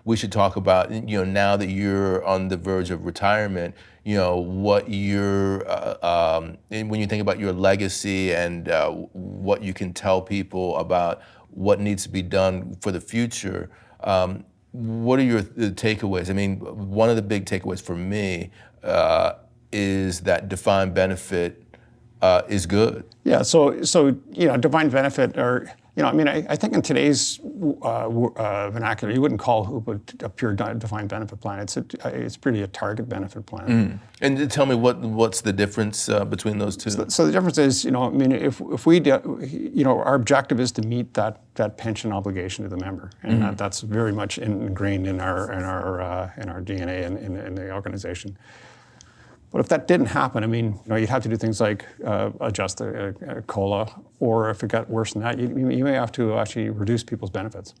we should talk about, now that you're on the verge of retirement, what your, and when you think about your legacy and what you can tell people about what needs to be done for the future, what are your takeaways? I mean, one of the big takeaways for me is that defined benefit is good. Yeah, so defined benefit, or I think in today's vernacular, you wouldn't call HOOPP a pure defined benefit plan. It's pretty a target benefit plan. And tell me what's the difference between those two? So the difference is, if we our objective is to meet that pension obligation to the member, and that's very much ingrained in our DNA and in the organization. But if that didn't happen, you'd have to do things like adjust the COLA, or if it got worse than that, you may have to actually reduce people's benefits.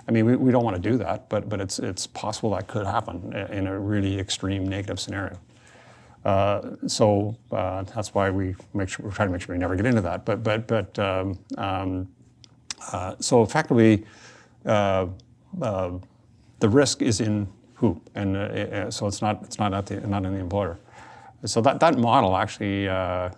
We don't want to do that, but it's possible that could happen in a really extreme negative scenario. So that's why we try to make sure we never get into that. So effectively, the risk is in HOOPP, and so it's not in the employer. So that model actually, I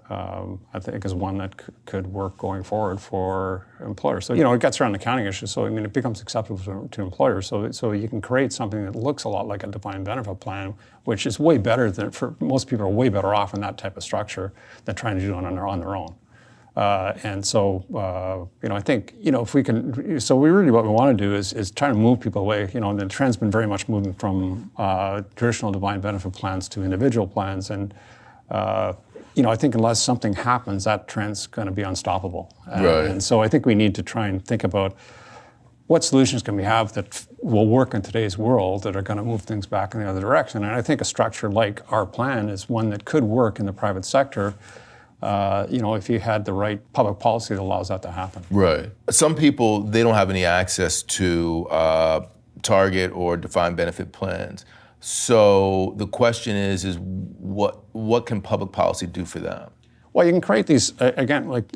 think, is one that could work going forward for employers. So it gets around accounting issues. So it becomes acceptable to employers. So you can create something that looks a lot like a defined benefit plan, which is way better than, for most people are way better off in that type of structure than trying to do it on their own. And so, I think, if we can, so what we want to do is try to move people away. The trend's been very much moving from traditional defined benefit plans to individual plans. And, I think unless something happens, that trend's going to be unstoppable. Right. And so I think we need to try and think about what solutions can we have that will work in today's world that are going to move things back in the other direction. And I think a structure like our plan is one that could work in the private sector. If you had the right public policy that allows that to happen. Right. Some people, they don't have any access to target or defined benefit plans. So the question is what can public policy do for them? Well, you can create these,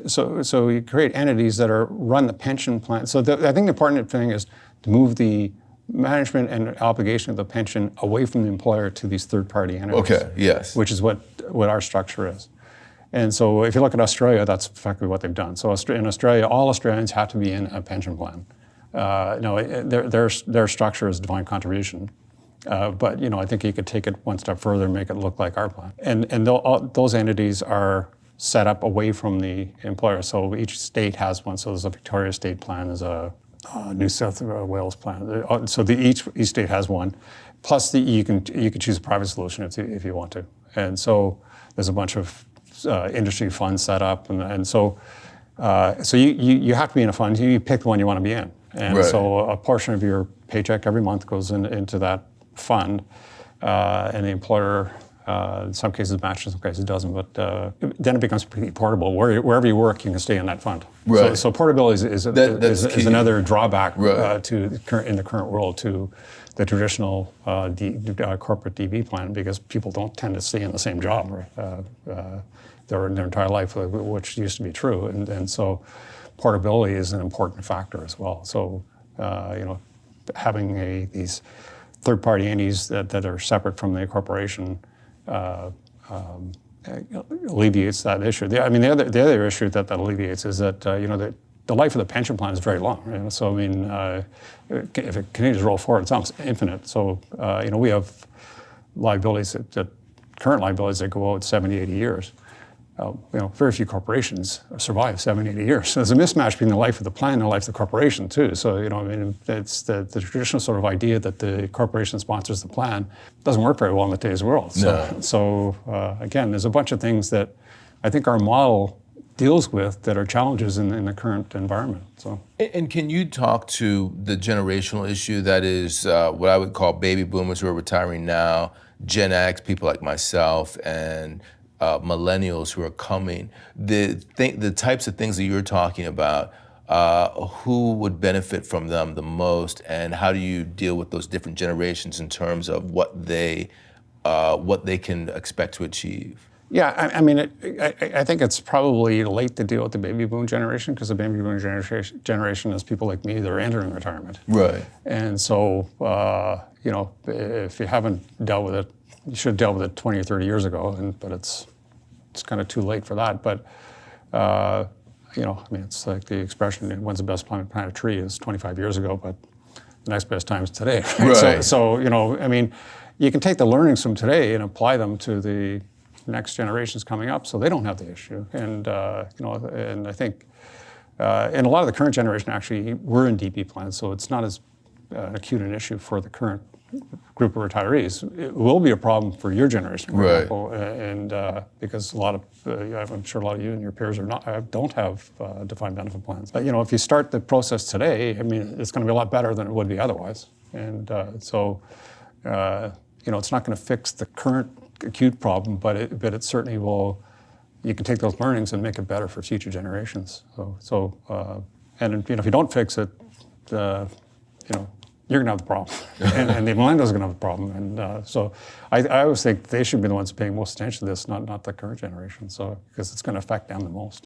so you create entities that run the pension plan. So I think the important thing is to move the management and obligation of the pension away from the employer to these third-party entities. Okay, yes. Which is what our structure is. And so if you look at Australia, that's effectively what they've done. So in Australia, all Australians have to be in a pension plan. Their structure is defined contribution. But I think you could take it one step further and make it look like our plan. And those entities are set up away from the employer. So each state has one. So there's a Victoria state plan, there's a New South Wales plan. So each state has one. Plus you can choose a private solution if you want to. And so there's a bunch of industry funds set up, and so you have to be in a fund. You pick the one you want to be in, and right. So a portion of your paycheck every month goes into that fund, and the employer, in some cases matches, in some cases doesn't. But then it becomes pretty portable. Wherever you work, you can stay in that fund. Right. So portability is another drawback right. in the current world to the traditional corporate DB plan, because people don't tend to stay in the same job their entire life, which used to be true, and so portability is an important factor as well. So having these third-party entities that are separate from the corporation alleviates that issue. The other issue that alleviates is that the life of the pension plan is very long. So if it continues to roll forward, it's almost infinite. So we have liabilities current liabilities that go out 70, 80 years. Very few corporations survive 70, 80 years. So there's a mismatch between the life of the plan and the life of the corporation too. So it's the traditional sort of idea that the corporation sponsors the plan doesn't work very well in today's world. So again, there's a bunch of things that I think our model deals with that are challenges in the current environment. So. And can you talk to the generational issue that is what I would call baby boomers who are retiring now, Gen X, people like myself, and millennials who are coming, the types of things that you're talking about, who would benefit from them the most, and how do you deal with those different generations in terms of what they can expect to achieve? Yeah, I mean, I think it's probably late to deal with the baby boom generation because the baby boom generation is people like me that are entering retirement. Right. And so, you know, if you haven't dealt with it, you should have dealt with it 20 or 30 years ago, but it's kind of too late for that. But, you know, I mean, it's like the expression, when's the best time to plant a tree is 25 years ago, but the next best time is today. Right? Right. So, you know, I mean, you can take the learnings from today and apply them to the next generations coming up, so they don't have the issue. And you know, and I think, and a lot of the current generation actually were in DP plans, so it's not as acute an issue for the current group of retirees. It will be a problem for your generation, for example, and because a lot of, I'm sure a lot of you and your peers don't have defined benefit plans. But, you know, if you start the process today, I mean, it's going to be a lot better than it would be otherwise. And so, you know, it's not going to fix the current acute problem, but it certainly will. You can take those learnings and make it better for future generations. And you know, if you don't fix it, you know, you're gonna have the problem, and the millennials are gonna have the problem. And so I always think they should be the ones paying most attention to this, not the current generation. So because it's going to affect them the most.